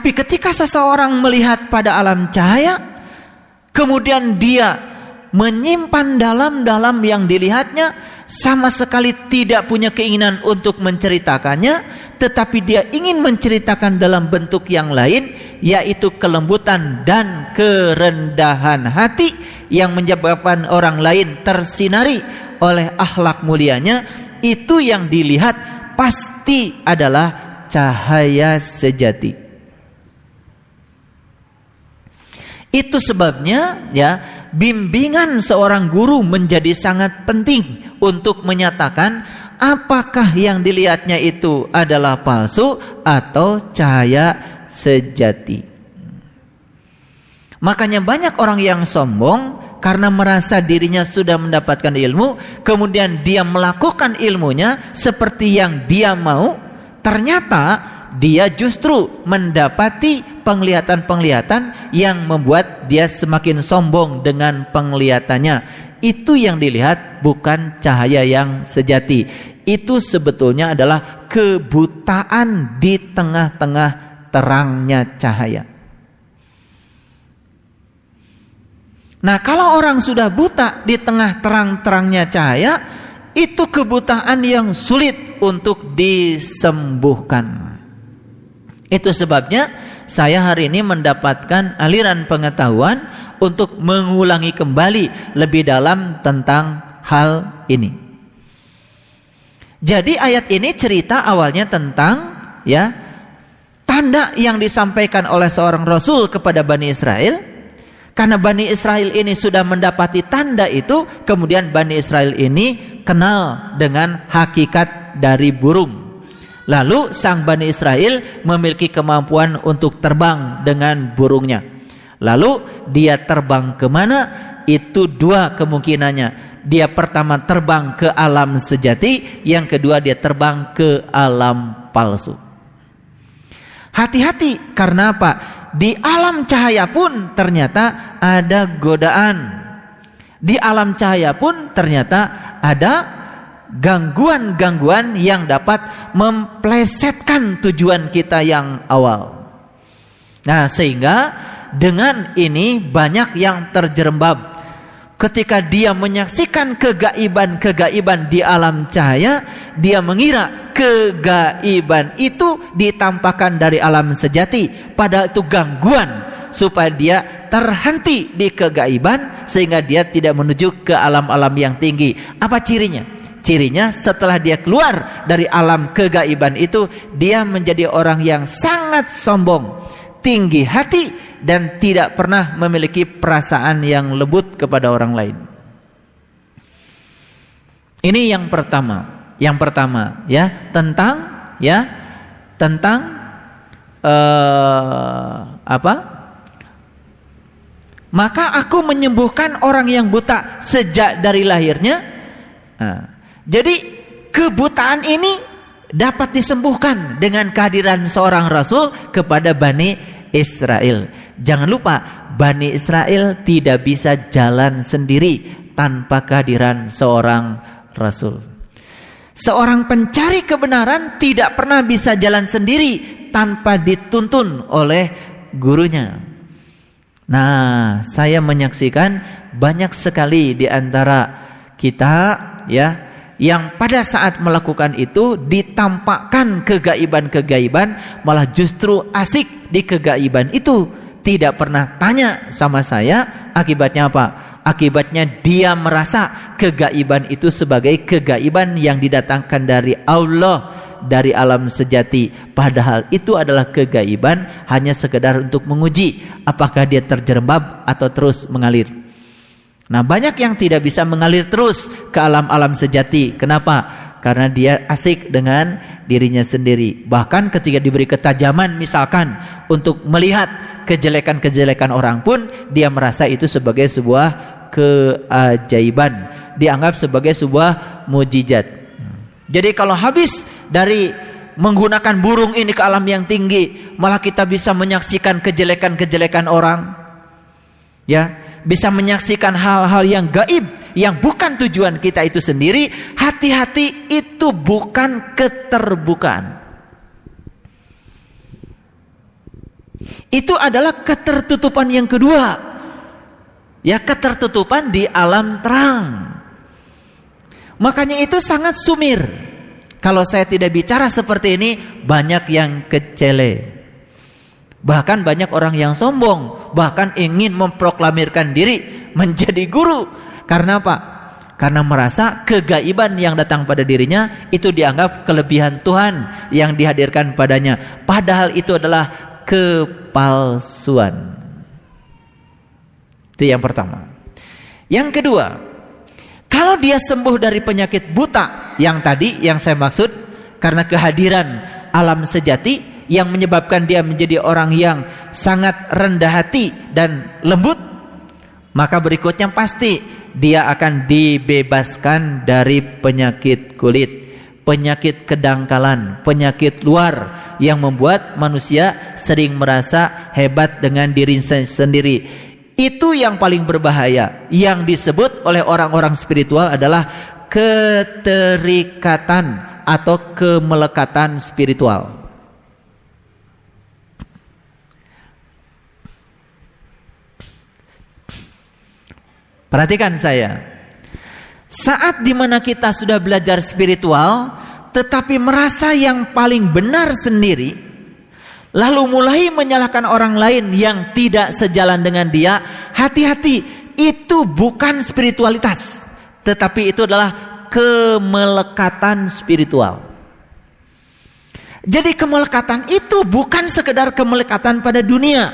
Tapi ketika seseorang melihat pada alam cahaya, kemudian dia menyimpan dalam yang dilihatnya, sama sekali tidak punya keinginan untuk menceritakannya, tetapi dia ingin menceritakan dalam bentuk yang lain, yaitu kelembutan dan kerendahan hati yang menyebabkan orang lain tersinari oleh akhlak mulianya. Itu yang dilihat pasti adalah cahaya sejati. Itu sebabnya ya, bimbingan seorang guru menjadi sangat penting untuk menyatakan apakah yang dilihatnya itu adalah palsu atau cahaya sejati. Makanya banyak orang yang sombong karena merasa dirinya sudah mendapatkan ilmu, kemudian dia melakukan ilmunya seperti yang dia mau, ternyata dia justru mendapati penglihatan-penglihatan yang membuat dia semakin sombong dengan penglihatannya. Itu yang dilihat bukan cahaya yang sejati. Itu sebetulnya adalah kebutaan di tengah-tengah terangnya cahaya. Nah, kalau orang sudah buta di tengah terang-terangnya cahaya, itu kebutaan yang sulit untuk disembuhkan. Itu sebabnya saya hari ini mendapatkan aliran pengetahuan untuk mengulangi kembali lebih dalam tentang hal ini. Jadi ayat ini cerita awalnya tentang ya, tanda yang disampaikan oleh seorang rasul kepada Bani Israel. Karena Bani Israel ini sudah mendapati tanda itu, kemudian Bani Israel ini kenal dengan hakikat dari burung. Lalu sang Bani Israel memiliki kemampuan untuk terbang dengan burungnya. Lalu dia terbang kemana? Itu dua kemungkinannya. Dia pertama terbang ke alam sejati, yang kedua dia terbang ke alam palsu. Hati-hati, karena apa? Di alam cahaya pun ternyata ada godaan. Di alam cahaya pun ternyata ada gangguan-gangguan yang dapat memplesetkan tujuan kita yang awal. Nah, sehingga dengan ini banyak yang terjerembab. Ketika dia menyaksikan kegaiban di alam cahaya, dia mengira kegaiban itu ditampakkan dari alam sejati, padahal itu gangguan supaya dia terhenti di kegaiban sehingga dia tidak menuju ke alam-alam yang tinggi. Apa cirinya? Cirinya setelah dia keluar dari alam kegaiban itu, dia menjadi orang yang sangat sombong, tinggi hati, dan tidak pernah memiliki perasaan yang lembut kepada orang lain. Ini yang pertama. Yang pertama ya, tentang apa? Maka aku menyembuhkan orang yang buta sejak dari lahirnya. Jadi kebutaan ini dapat disembuhkan dengan kehadiran seorang rasul kepada Bani Israel. Jangan lupa, Bani Israel tidak bisa jalan sendiri tanpa kehadiran seorang rasul. Seorang pencari kebenaran tidak pernah bisa jalan sendiri tanpa dituntun oleh gurunya. Nah, saya menyaksikan banyak sekali di antara kita ya, yang pada saat melakukan itu ditampakkan kegaiban-kegaiban, malah justru asik di kegaiban itu. Tidak pernah tanya sama saya, akibatnya apa? Akibatnya dia merasa kegaiban itu sebagai kegaiban yang didatangkan dari Allah, dari alam sejati. Padahal itu adalah kegaiban hanya sekedar untuk menguji apakah dia terjerembab atau terus mengalir. Nah, banyak yang tidak bisa mengalir terus ke alam-alam sejati. Kenapa? Karena dia asik dengan dirinya sendiri. Bahkan ketika diberi ketajaman misalkan untuk melihat kejelekan-kejelekan orang pun, dia merasa itu sebagai sebuah keajaiban, dianggap sebagai sebuah mukjizat. Jadi kalau habis dari menggunakan burung ini ke alam yang tinggi, malah kita bisa menyaksikan kejelekan-kejelekan orang. Ya, bisa menyaksikan hal-hal yang gaib yang bukan tujuan kita itu sendiri. Hati-hati, itu bukan keterbukaan. Itu adalah ketertutupan yang kedua. Ya, ketertutupan di alam terang. Makanya itu sangat sumir. Kalau saya tidak bicara seperti ini, banyak yang kecele. Bahkan banyak orang yang sombong, bahkan ingin memproklamirkan diri menjadi guru. Karena apa? Karena merasa kegaiban yang datang pada dirinya itu dianggap kelebihan Tuhan yang dihadirkan padanya. Padahal itu adalah kepalsuan. Itu yang pertama. Yang kedua, kalau dia sembuh dari penyakit buta yang tadi yang saya maksud, karena kehadiran alam sejati yang menyebabkan dia menjadi orang yang sangat rendah hati dan lembut, maka berikutnya pasti dia akan dibebaskan dari penyakit kulit, penyakit kedangkalan, penyakit luar yang membuat manusia sering merasa hebat dengan diri sendiri. Itu yang paling berbahaya. Yang disebut oleh orang-orang spiritual adalah keterikatan atau kemelekatan spiritual. Perhatikan saya. Saat dimana kita sudah belajar spiritual, tetapi merasa yang paling benar sendiri, lalu mulai menyalahkan orang lain yang tidak sejalan dengan dia, hati-hati, itu bukan spiritualitas, tetapi itu adalah kemelekatan spiritual. Jadi kemelekatan itu bukan sekedar kemelekatan pada dunia,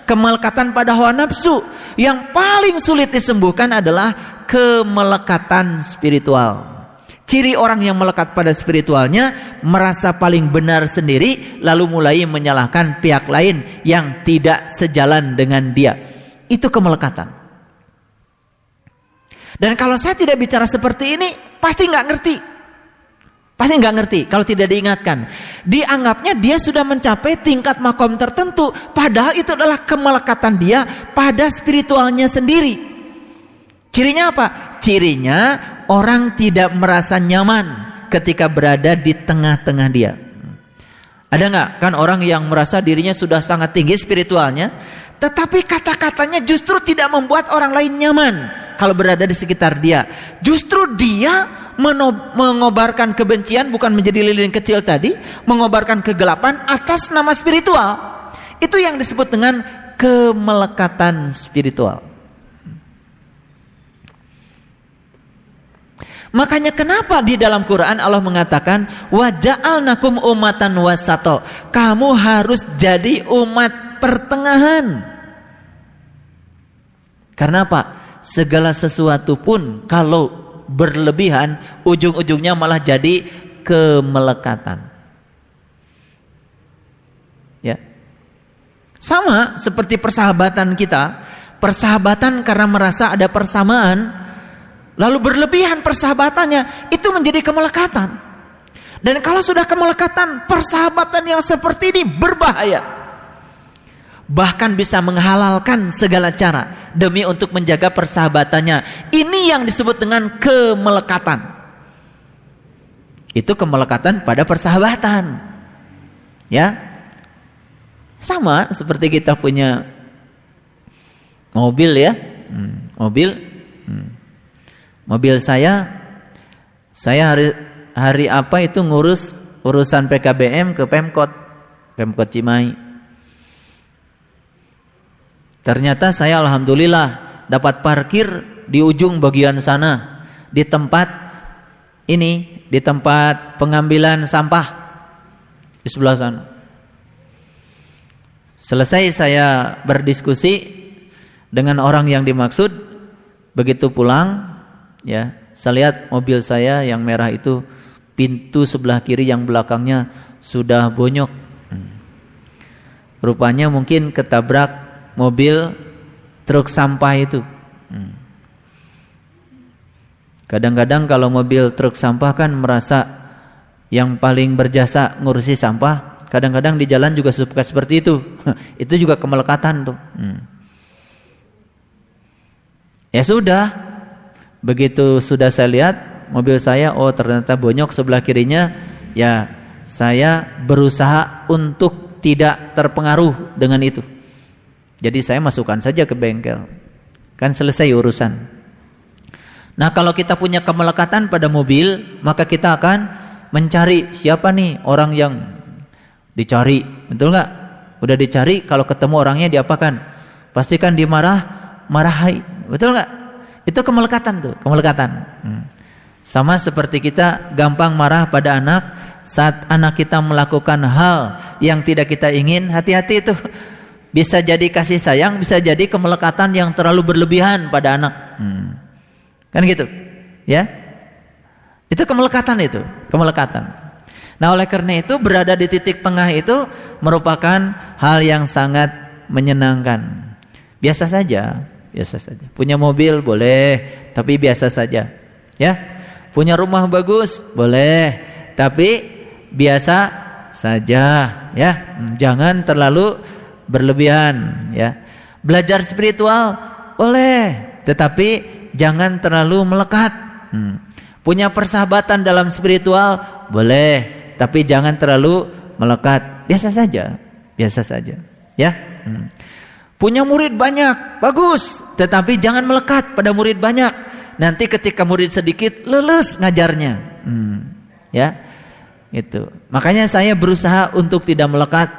kemelekatan pada hawa nafsu. Yang paling sulit disembuhkan adalah kemelekatan spiritual. Ciri orang yang melekat pada spiritualnya merasa paling benar sendiri, lalu mulai menyalahkan pihak lain yang tidak sejalan dengan dia. Itu kemelekatan. Dan kalau saya tidak bicara seperti ini, pasti nggak ngerti. Pasti nggak ngerti kalau tidak diingatkan. Dianggapnya dia sudah mencapai tingkat makom tertentu, padahal itu adalah kemelekatan dia pada spiritualnya sendiri. Cirinya apa? Cirinya orang tidak merasa nyaman ketika berada di tengah-tengah dia. Ada nggak kan orang yang merasa dirinya sudah sangat tinggi spiritualnya, tetapi kata-katanya justru tidak membuat orang lain nyaman kalau berada di sekitar dia. Justru dia mengobarkan kebencian, bukan menjadi lilin kecil tadi, mengobarkan kegelapan atas nama spiritual. Itu yang disebut dengan kemelekatan spiritual. Makanya kenapa di dalam Quran Allah mengatakan wa ja'alnakum ummatan wasato, kamu harus jadi umat pertengahan. Karena apa? Segala sesuatu pun kalau berlebihan, ujung-ujungnya malah jadi kemelekatan. Ya. Sama seperti persahabatan kita. Persahabatan karena merasa ada persamaan, lalu berlebihan persahabatannya, itu menjadi kemelekatan. Dan kalau sudah kemelekatan, persahabatan yang seperti ini berbahaya. Bahkan bisa menghalalkan segala cara demi untuk menjaga persahabatannya. Ini yang disebut dengan kemelekatan. Itu kemelekatan pada persahabatan. Ya. Sama seperti kita punya mobil ya. Mobil saya hari apa itu ngurus urusan PKBM ke Pemkot Cimahi. Ternyata saya alhamdulillah dapat parkir di ujung bagian sana, di tempat pengambilan sampah di sebelah sana. Selesai saya berdiskusi dengan orang yang dimaksud, begitu pulang, ya, saya lihat mobil saya yang merah itu pintu sebelah kiri yang belakangnya sudah bonyok. Rupanya mungkin ketabrak mobil truk sampah itu. Kadang-kadang kalau mobil truk sampah kan merasa yang paling berjasa ngurusi sampah. Kadang-kadang di jalan juga suka seperti itu. Itu juga kemelekatan tuh. Ya sudah, begitu sudah saya lihat mobil saya, oh ternyata bonyok sebelah kirinya, ya saya berusaha untuk tidak terpengaruh dengan itu. Jadi saya masukkan saja ke bengkel, kan selesai urusan. Nah, kalau kita punya kemelekatan pada mobil, maka kita akan mencari siapa nih orang yang dicari, betul nggak? Udah dicari, kalau ketemu orangnya diapakan? Pastikan dimarahi, betul nggak? Itu kemelekatan tuh, kemelekatan. Sama seperti kita gampang marah pada anak saat anak kita melakukan hal yang tidak kita ingin. Hati-hati itu, bisa jadi kasih sayang, bisa jadi kemelekatan yang terlalu berlebihan pada anak. Kan gitu, ya? Itu kemelekatan itu, kemelekatan. Nah, oleh karena itu berada di titik tengah itu merupakan hal yang sangat menyenangkan. Biasa saja, biasa saja. Punya mobil boleh, tapi biasa saja, ya. Punya rumah bagus boleh, tapi biasa saja, ya. Jangan terlalu berlebihan, ya. Belajar spiritual boleh, tetapi jangan terlalu melekat. Punya persahabatan dalam spiritual boleh, tapi jangan terlalu melekat. Biasa saja, biasa saja, ya. Punya murid banyak, bagus, tetapi jangan melekat pada murid banyak. Nanti ketika murid sedikit, leles ngajarnya, ya. Itu. Makanya saya berusaha untuk tidak melekat,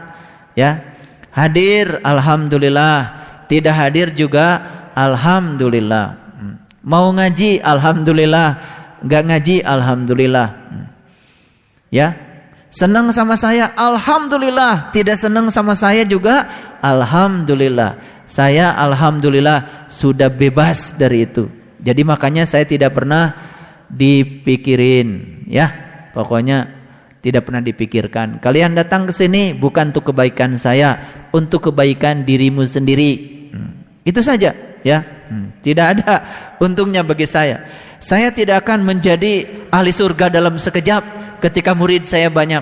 ya. Hadir, alhamdulillah. Tidak hadir juga, alhamdulillah. Mau ngaji, alhamdulillah. Enggak ngaji, alhamdulillah. Ya. Senang sama saya, alhamdulillah. Tidak senang sama saya juga, alhamdulillah. Saya alhamdulillah sudah bebas dari itu. Jadi makanya saya tidak pernah dipikirin, ya. Pokoknya tidak pernah dipikirkan. Kalian datang ke sini bukan untuk kebaikan saya, untuk kebaikan dirimu sendiri. Itu saja, ya. Tidak ada untungnya bagi saya. Saya tidak akan menjadi ahli surga dalam sekejap ketika murid saya banyak.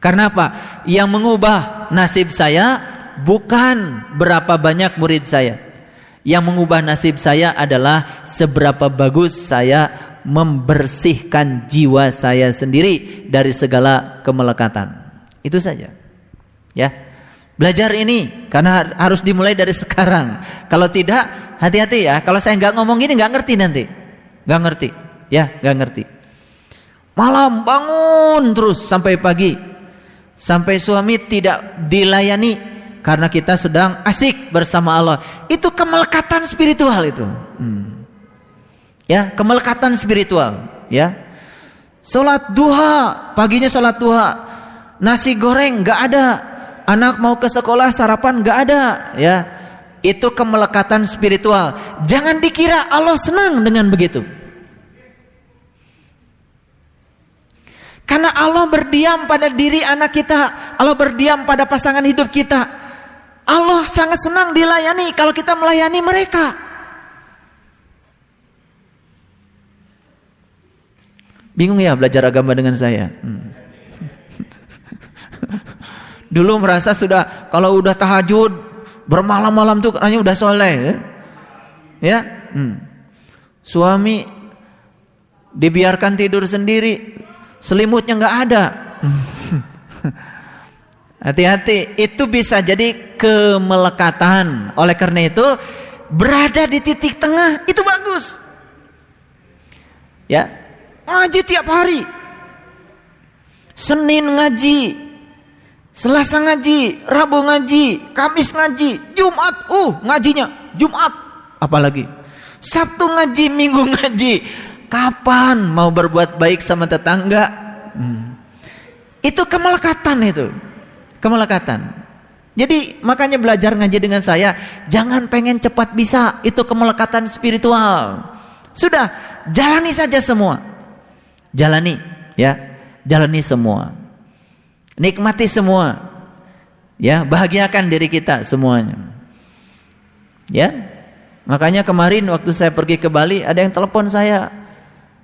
Karena apa? Yang mengubah nasib saya bukan berapa banyak murid saya. Yang mengubah nasib saya adalah seberapa bagus saya membersihkan jiwa saya sendiri dari segala kemelekatan. Itu saja, ya. Belajar ini karena harus dimulai dari sekarang. Kalau tidak, hati-hati ya. Kalau saya nggak ngomong gini, nggak ngerti nanti, nggak ngerti, ya, nggak ngerti. Malam bangun terus sampai pagi, sampai suami tidak dilayani karena kita sedang asik bersama Allah. Itu kemelekatan spiritual itu. Ya, kemelekatan spiritual, ya. Salat duha, paginya salat duha. Nasi goreng enggak ada. Anak mau ke sekolah sarapan enggak ada, ya. Itu kemelekatan spiritual. Jangan dikira Allah senang dengan begitu. Karena Allah berdiam pada diri anak kita, Allah berdiam pada pasangan hidup kita. Allah sangat senang dilayani kalau kita melayani mereka. Bingung ya belajar agama dengan saya? Dulu merasa sudah, kalau udah tahajud bermalam-malam tuh katanya udah soleh, ya. Suami dibiarkan tidur sendiri, selimutnya nggak ada. Hati-hati, itu bisa jadi kemelekatan. Oleh karena itu, berada di titik tengah itu bagus. Ya, ngaji tiap hari. Senin ngaji, Selasa ngaji, Rabu ngaji, Kamis ngaji, Jumat, ngajinya Jumat, apalagi Sabtu ngaji, Minggu ngaji. Kapan mau berbuat baik sama tetangga? Itu kemelekatan itu. Kemelekatan. Jadi makanya belajar ngaji dengan saya, jangan pengen cepat bisa, itu kemelekatan spiritual. Sudah, jalani saja semua. Jalani, ya. Jalani semua. Nikmati semua. Ya, bahagiakan diri kita semuanya. Ya. Makanya kemarin waktu saya pergi ke Bali, ada yang telepon saya.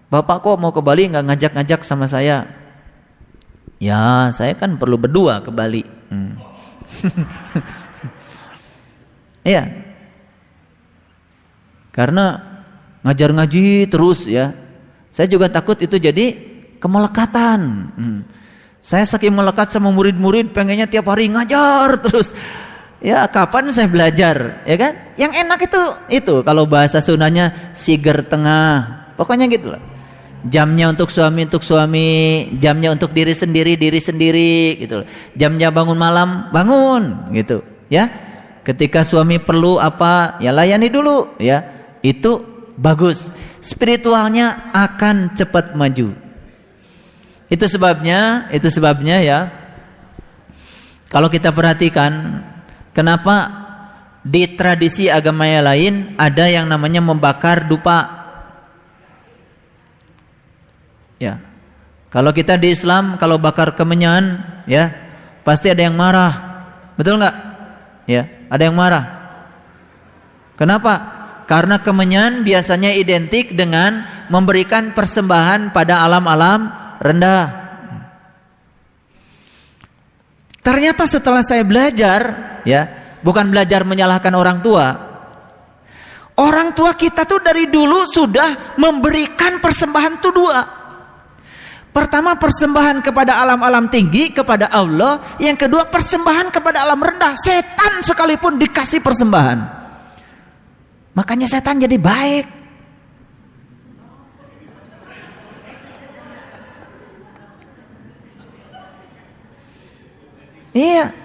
Bapak kok mau ke Bali enggak ngajak-ngajak sama saya? Ya, saya kan perlu berdua ke Bali. Iya. Karena ngajar ngaji terus ya. Saya juga takut itu jadi kemelekatan. Saya saking melekat sama murid-murid, pengennya tiap hari ngajar terus. Ya kapan saya belajar, ya kan? Yang enak itu kalau bahasa Sundanya siger tengah. Pokoknya gitu lah. Jamnya untuk suami, jamnya untuk diri sendiri gitu. Jamnya bangun malam, bangun gitu, ya. Ketika suami perlu apa, ya layani dulu, ya. Itu bagus. Spiritualnya akan cepat maju. Itu sebabnya ya. Kalau kita perhatikan, kenapa di tradisi agama yang lain ada yang namanya membakar dupa? Ya, kalau kita di Islam kalau bakar kemenyan, ya pasti ada yang marah, betul nggak? Ya, ada yang marah. Kenapa? Karena kemenyan biasanya identik dengan memberikan persembahan pada alam-alam rendah. Ternyata setelah saya belajar, ya bukan belajar menyalahkan orang tua. Orang tua kita tuh dari dulu sudah memberikan persembahan tuh dua. Pertama persembahan kepada alam-alam tinggi, kepada Allah. Yang kedua persembahan kepada alam rendah. Setan sekalipun dikasih persembahan. Makanya setan jadi baik. Iya.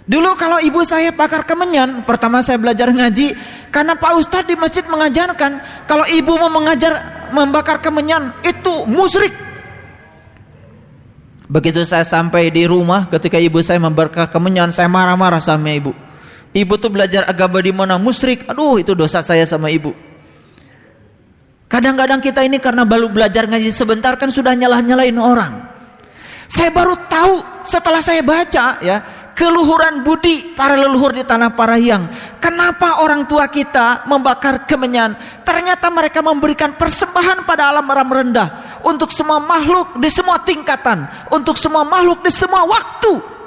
Dulu kalau ibu saya bakar kemenyan, pertama saya belajar ngaji. Karena Pak Ustadz di masjid mengajarkan, kalau ibu mau membakar kemenyan, itu musyrik. Begitu saya sampai di rumah, ketika ibu saya membakar kemenyan, saya marah-marah sama ibu. Ibu tuh belajar agama di mana? Musyrik. Aduh, itu dosa saya sama ibu. Kadang-kadang kita ini karena baru belajar ngaji sebentar kan sudah nyalah-nyalain orang. Saya baru tahu setelah saya baca, ya, keluhuran budi para leluhur di tanah Parahyang. Kenapa orang tua kita membakar kemenyan? Ternyata mereka memberikan persembahan pada alam-alam rendah untuk semua makhluk di semua tingkatan, untuk semua makhluk di semua waktu.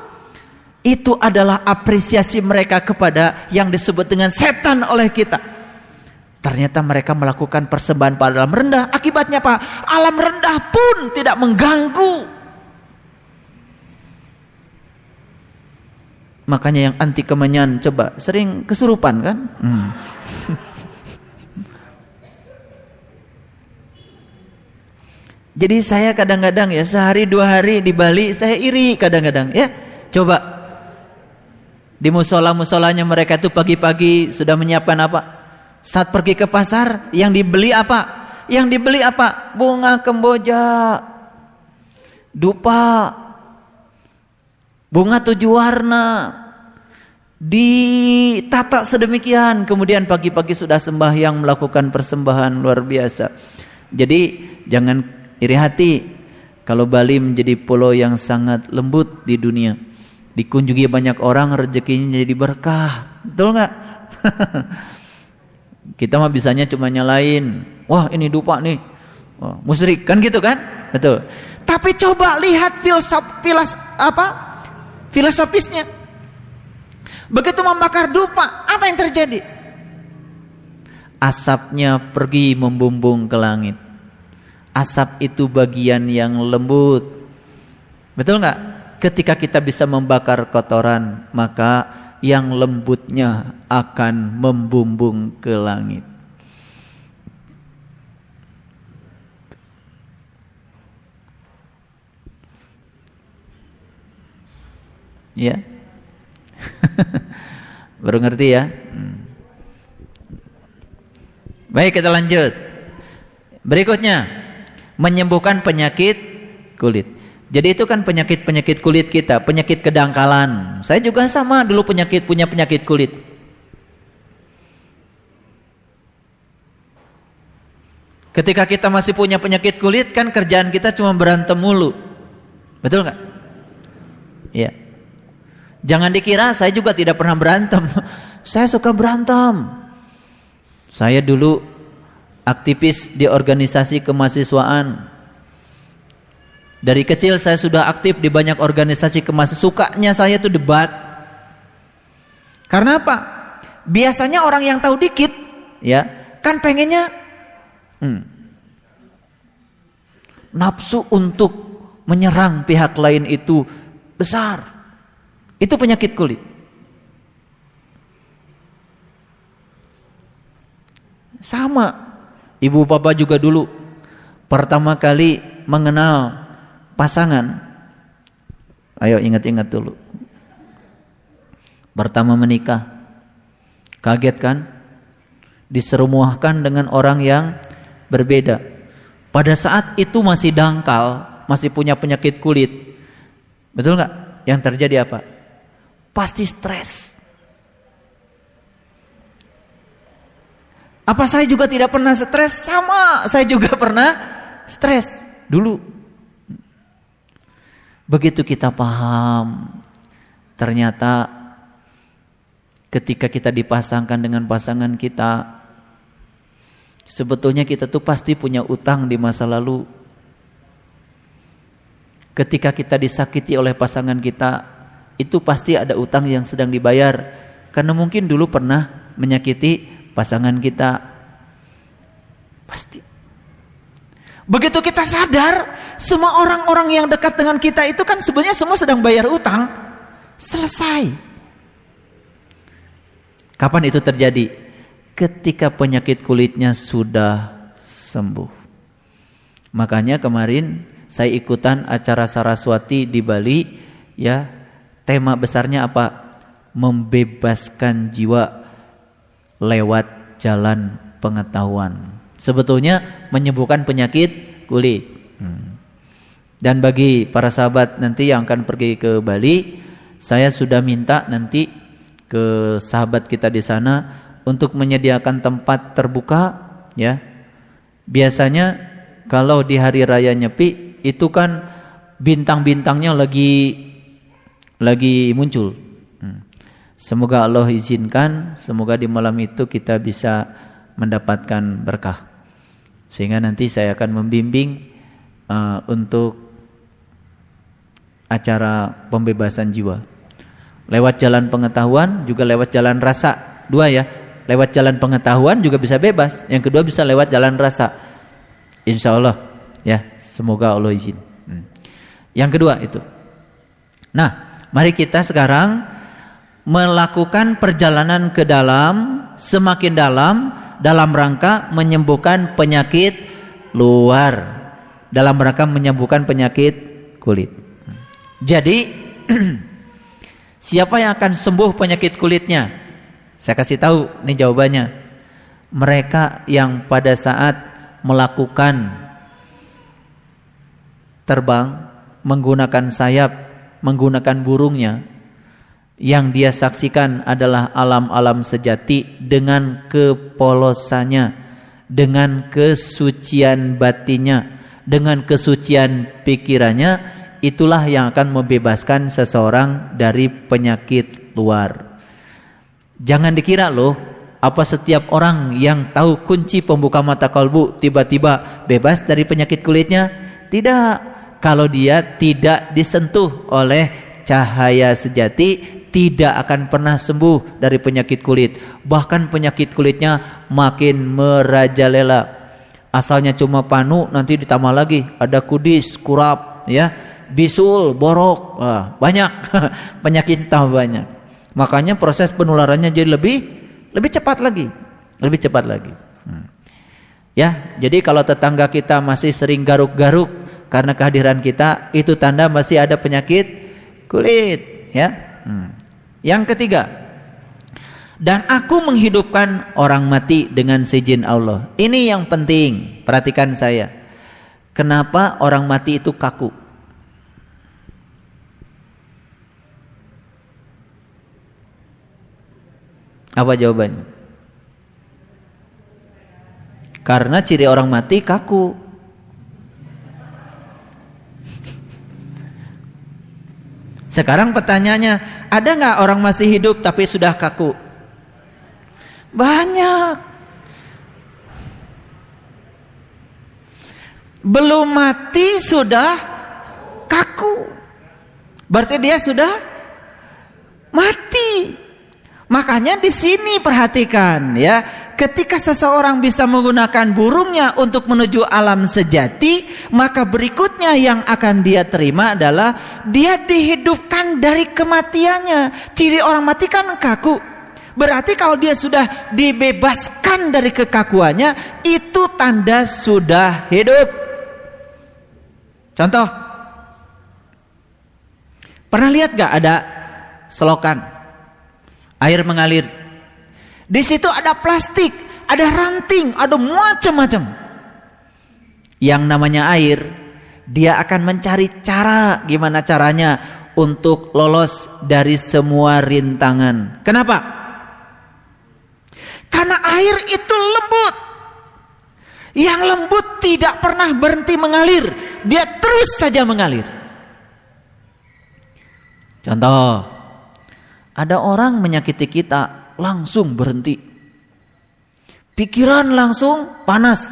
Itu adalah apresiasi mereka kepada yang disebut dengan setan oleh kita. Ternyata mereka melakukan persembahan pada alam rendah. Akibatnya apa? Alam rendah pun tidak mengganggu. Makanya yang anti kemenyan coba sering kesurupan kan? Jadi saya kadang-kadang ya sehari dua hari di Bali saya iri kadang-kadang ya. Coba di musola-musolanya mereka itu pagi-pagi sudah menyiapkan apa? Saat pergi ke pasar yang dibeli apa? Yang dibeli apa? Bunga kemboja, dupa, bunga 7 warna, ditata sedemikian. Kemudian pagi-pagi sudah sembahyang melakukan persembahan luar biasa. Jadi jangan iri hati kalau Bali menjadi pulau yang sangat lembut di dunia. Dikunjungi banyak orang, rezekinya jadi berkah. Betul nggak? Kita mah bisanya cuma nyalain. Wah ini dupa nih, wah, musyrik kan gitu kan? Betul. Tapi coba lihat filosofisnya. Begitu membakar dupa, apa yang terjadi? Asapnya pergi membumbung ke langit. Asap itu bagian yang lembut. Betul nggak? Ketika kita bisa membakar kotoran, maka yang lembutnya akan membumbung ke langit. Ya. Baru ngerti ya? Baik, kita lanjut. Berikutnya, menyembuhkan penyakit kulit. Jadi itu kan penyakit-penyakit kulit kita, penyakit kedangkalan. Saya juga sama dulu punya penyakit kulit. Ketika kita masih punya penyakit kulit kan kerjaan kita cuma berantem mulu. Betul nggak? Iya. Jangan dikira saya juga tidak pernah berantem. Saya suka berantem. Saya dulu aktivis di organisasi kemahasiswaan. Dari kecil saya sudah aktif di banyak organisasi kemahasiswaan. Sukanya saya tuh debat. Karena apa? Biasanya orang yang tahu dikit, ya, kan pengennya nafsu untuk menyerang pihak lain itu besar. Itu penyakit kulit. Sama, ibu bapak juga dulu pertama kali mengenal pasangan. Ayo ingat-ingat dulu. Pertama menikah, kaget kan? Diserumuhkan dengan orang yang berbeda. Pada saat itu masih dangkal, masih punya penyakit kulit. Betul gak? Yang terjadi apa? Pasti stres. Apa saya juga tidak pernah stres? Sama, saya juga pernah stres dulu. Begitu kita paham, ternyata ketika kita dipasangkan dengan pasangan kita, sebetulnya kita tuh pasti punya utang di masa lalu. Ketika kita disakiti oleh pasangan kita, itu pasti ada utang yang sedang dibayar. Karena mungkin dulu pernah menyakiti pasangan kita. Pasti. Begitu kita sadar, semua orang-orang yang dekat dengan kita itu kan sebenarnya semua sedang bayar utang. Selesai. Kapan itu terjadi? Ketika penyakit kulitnya sudah sembuh. Makanya kemarin saya ikutan acara Saraswati di Bali, ya. Tema besarnya apa? Membebaskan jiwa lewat jalan pengetahuan. Sebetulnya menyembuhkan penyakit kulit. Dan bagi para sahabat nanti yang akan pergi ke Bali, saya sudah minta nanti ke sahabat kita di sana untuk menyediakan tempat terbuka, ya. Biasanya kalau di hari raya Nyepi itu kan bintang-bintangnya lagi muncul. Semoga Allah izinkan, semoga di malam itu kita bisa mendapatkan berkah. Sehingga nanti saya akan membimbing untuk acara pembebasan jiwa. Lewat jalan pengetahuan, juga lewat jalan rasa. Dua ya, lewat jalan pengetahuan juga bisa bebas. Yang kedua bisa lewat jalan rasa. Insya Allah, ya, semoga Allah izin. Yang kedua itu. Nah, mari kita sekarang melakukan perjalanan ke dalam, semakin dalam rangka menyembuhkan penyakit luar, dalam rangka menyembuhkan penyakit kulit. Jadi siapa yang akan sembuh penyakit kulitnya? Saya kasih tahu nih jawabannya. Mereka yang pada saat melakukan terbang menggunakan sayap, menggunakan burungnya, yang dia saksikan adalah alam-alam sejati dengan kepolosannya, dengan kesucian batinnya, dengan kesucian pikirannya. Itulah yang akan membebaskan seseorang dari penyakit luar. Jangan dikira loh, apa setiap orang yang tahu kunci pembuka mata kalbu tiba-tiba bebas dari penyakit kulitnya? Tidak. Kalau dia tidak disentuh oleh cahaya sejati, tidak akan pernah sembuh dari penyakit kulit. Bahkan penyakit kulitnya makin merajalela. Asalnya cuma panu, nanti ditambah lagi ada kudis, kurap, ya, bisul, borok, banyak penyakit tambah banyak. Makanya proses penularannya jadi lebih cepat lagi, Ya, jadi kalau tetangga kita masih sering garuk-garuk karena kehadiran kita, itu tanda masih ada penyakit kulit, ya. Yang ketiga, dan aku menghidupkan orang mati dengan seizin Allah. Ini yang penting, perhatikan saya. Kenapa orang mati itu kaku? Apa jawabannya? Karena ciri orang mati kaku. Sekarang pertanyaannya, ada nggak orang masih hidup tapi sudah kaku? Banyak. Belum mati sudah kaku. Berarti dia sudah mati. Makanya di sini perhatikan ya, ketika seseorang bisa menggunakan burungnya untuk menuju alam sejati, maka berikutnya yang akan dia terima adalah dia dihidupkan dari kematiannya. Ciri orang mati kan kaku. Berarti kalau dia sudah dibebaskan dari kekakuannya, itu tanda sudah hidup. Contoh, pernah lihat gak ada selokan, air mengalir. Di situ ada plastik, ada ranting, ada macam-macam. Yang namanya air, dia akan mencari cara gimana caranya untuk lolos dari semua rintangan. Kenapa? Karena air itu lembut. Yang lembut tidak pernah berhenti mengalir, dia terus saja mengalir. Contoh, ada orang menyakiti kita, langsung berhenti. Pikiran langsung panas.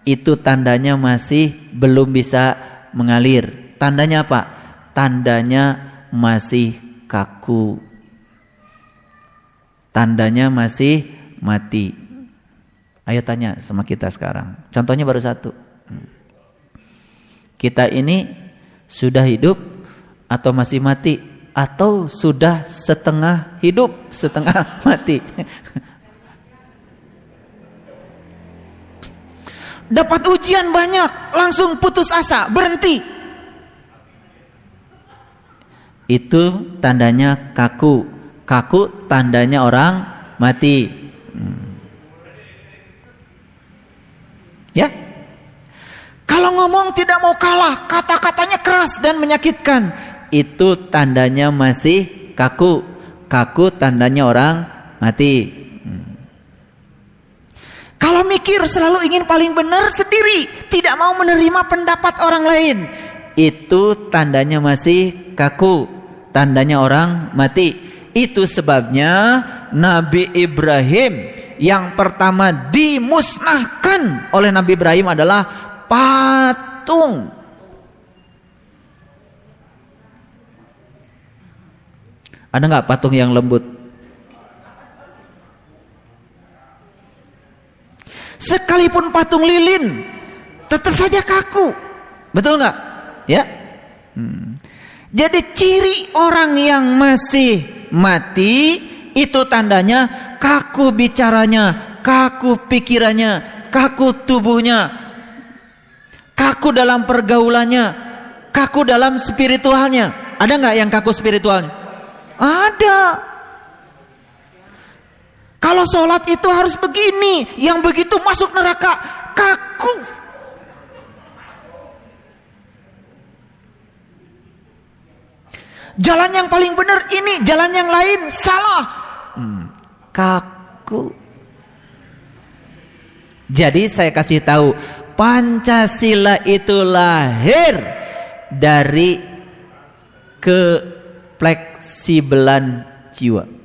Itu tandanya masih belum bisa mengalir. Tandanya apa? Tandanya masih kaku. Tandanya masih mati. Ayo tanya sama kita sekarang. Contohnya baru satu. Kita ini sudah hidup atau masih mati? Atau sudah setengah hidup, setengah mati? Dapat ujian banyak, langsung putus asa, berhenti. Itu tandanya kaku. Kaku tandanya orang mati. Ya. Kalau ngomong tidak mau kalah, kata-katanya keras dan menyakitkan, itu tandanya masih kaku. Kaku tandanya orang mati. Kalau mikir selalu ingin paling benar sendiri, tidak mau menerima pendapat orang lain, itu tandanya masih kaku. Tandanya orang mati. Itu sebabnya Nabi Ibrahim yang pertama dimusnahkan oleh Nabi Ibrahim adalah patung. Ada nggak patung yang lembut? Sekalipun patung lilin, tetap saja kaku. Betul nggak? Ya. Jadi ciri orang yang masih mati itu tandanya kaku bicaranya, kaku pikirannya, kaku tubuhnya, kaku dalam pergaulannya, kaku dalam spiritualnya. Ada nggak yang kaku spiritualnya? Ada. Kalau sholat itu harus begini, yang begitu masuk neraka, kaku. Jalan yang paling benar ini, jalan yang lain salah. Kaku. Jadi saya kasih tahu, Pancasila itu lahir dari kefleksibelan jiwa.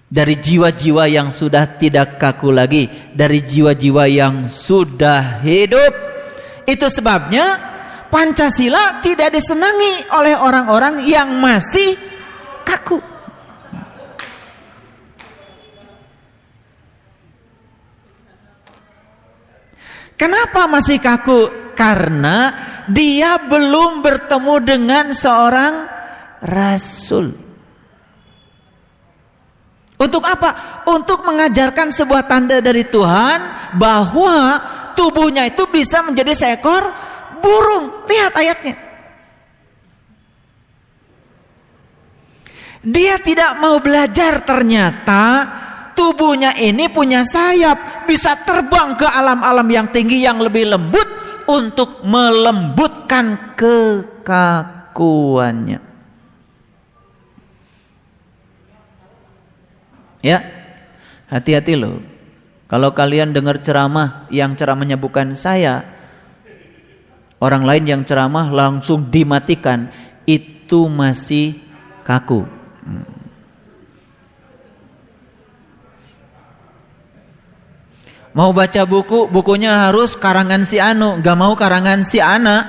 Dari jiwa-jiwa yang sudah tidak kaku lagi, dari jiwa-jiwa yang sudah hidup. Itu sebabnya Pancasila tidak disenangi oleh orang-orang yang masih kaku. Kenapa masih kaku? Karena dia belum bertemu dengan seorang rasul. Untuk apa? Untuk mengajarkan sebuah tanda dari Tuhan bahwa tubuhnya itu bisa menjadi seekor burung. Lihat ayatnya. Dia tidak mau belajar, ternyata tubuhnya ini punya sayap, bisa terbang ke alam-alam yang tinggi yang lebih lembut untuk melembutkan kekakuannya. Ya, hati-hati loh. Kalau kalian dengar ceramah yang ceramahnya bukan saya, orang lain yang ceramah langsung dimatikan, itu masih kaku. Mau baca buku, bukunya harus karangan si Anu, gak mau karangan si Ana,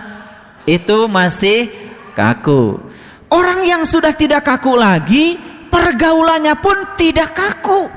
itu masih kaku. Orang yang sudah tidak kaku lagi, pergaulannya pun tidak kaku.